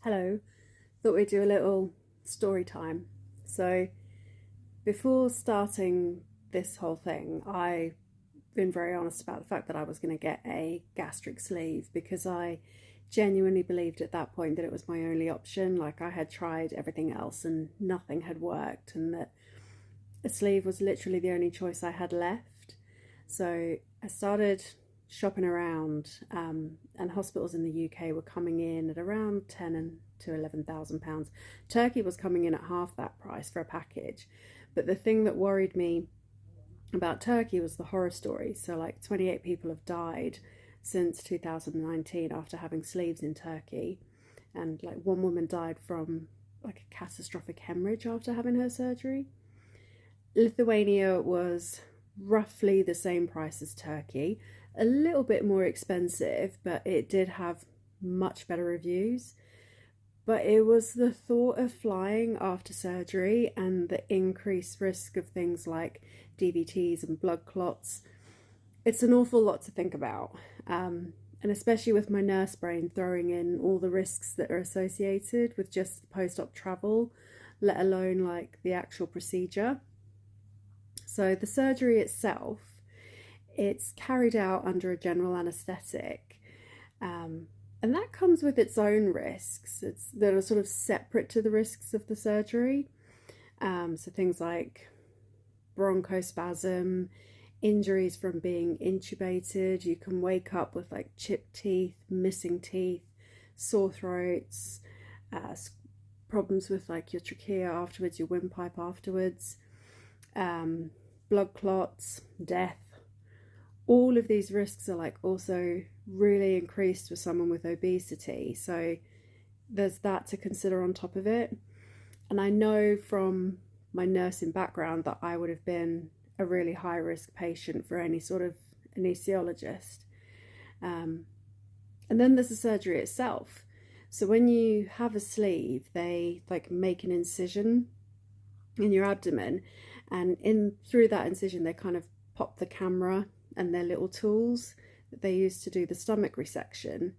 Hello, thought we'd do a little story time. So, before starting this whole thing, I've been very honest about the fact that I was going to get a gastric sleeve because I genuinely believed at that point that it was my only option. Like, I had tried everything else and nothing had worked, and that a sleeve was literally the only choice I had left. So, I started shopping around, and hospitals in the UK were coming in at around 10 and to £11,000. Turkey was coming in at half that price for a package. But the thing that worried me about Turkey was the horror stories. So, like, 28 people have died since 2019 after having sleeves in Turkey, and like one woman died from like a catastrophic hemorrhage after having her surgery. Lithuania was roughly the same price as Turkey, a little bit more expensive, but it did have much better reviews. But it was the thought of flying after surgery and the increased risk of things like DVTs and blood clots. It's an awful lot to think about. And especially with my nurse brain throwing in all the risks that are associated with just post-op travel, let alone like the actual procedure. So the surgery itself, it's carried out under a general anaesthetic, and that comes with its own risks. That are sort of separate to the risks of the surgery. So things like bronchospasm, injuries from being intubated. You can wake up with like chipped teeth, missing teeth, sore throats, problems with like your trachea afterwards, your windpipe afterwards, blood clots, death. All of these risks are like also really increased with someone with obesity. So there's that to consider on top of it. And I know from my nursing background that I would have been a really high risk patient for any sort of anesthesiologist. And then there's the surgery itself. So when you have a sleeve, they like make an incision in your abdomen, and in through that incision they kind of pop the camera and their little tools that they use to do the stomach resection.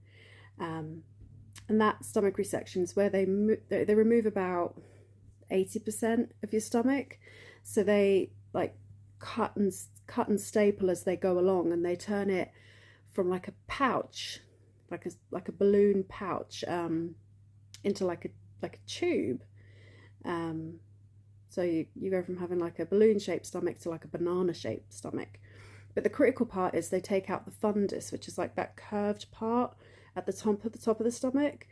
And that stomach resection is where they remove about 80% of your stomach. So they like cut and staple as they go along, and they turn it from like a pouch, like a balloon pouch, into like a tube. So you go from having like a balloon shaped stomach to like a banana shaped stomach. But the critical part is they take out the fundus, which is like that curved part at the top of the stomach,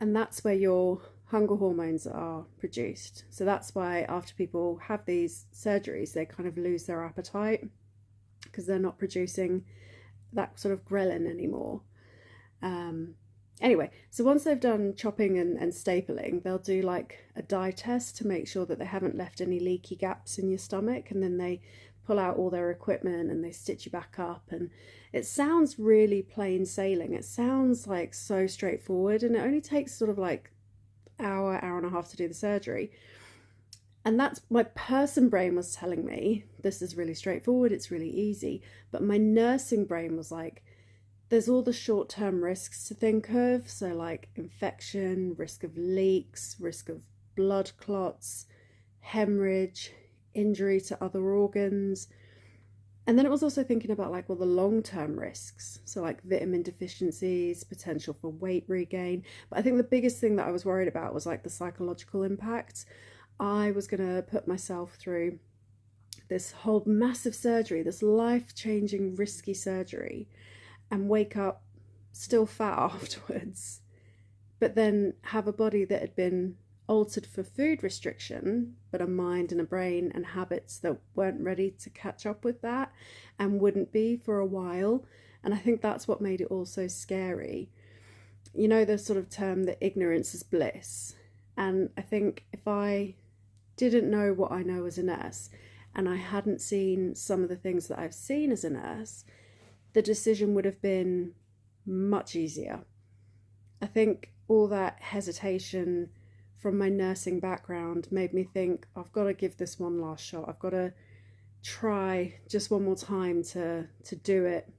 and that's where your hunger hormones are produced. So that's why after people have these surgeries, they kind of lose their appetite because they're not producing that sort of ghrelin anymore. Anyway, so once they've done chopping and stapling, they'll do like a dye test to make sure that they haven't left any leaky gaps in your stomach, and then they pull out all their equipment and they stitch you back up. And it sounds really plain sailing. It sounds like so straightforward, and it only takes sort of like hour and a half to do the surgery. And that's my person brain was telling me this is really straightforward, it's really easy. But my nursing brain was like, there's all the short-term risks to think of. So like infection, risk of leaks, risk of blood clots, hemorrhage, injury to other organs. And then it was also thinking about like, well, the long-term risks. So like vitamin deficiencies, potential for weight regain. But I think the biggest thing that I was worried about was like the psychological impact. I was going to put myself through this whole massive surgery, this life-changing risky surgery, and wake up still fat afterwards, but then have a body that had been altered for food restriction, but a mind and a brain and habits that weren't ready to catch up with that and wouldn't be for a while. And I think that's what made it all so scary. You know, the sort of term that ignorance is bliss. And I think if I didn't know what I know as a nurse, and I hadn't seen some of the things that I've seen as a nurse, the decision would have been much easier. I think all that hesitation from my nursing background made me think, I've got to give this one last shot. I've got to try just one more time to do it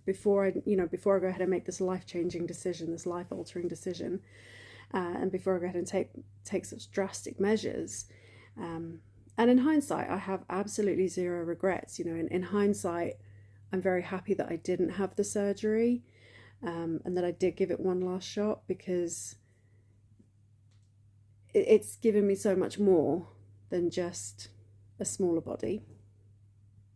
before I go ahead and make this life-changing decision, this life-altering decision, and before I go ahead and take such drastic measures. And in hindsight, I have absolutely zero regrets. In hindsight, I'm very happy that I didn't have the surgery, and that I did give it one last shot, because it's given me so much more than just a smaller body.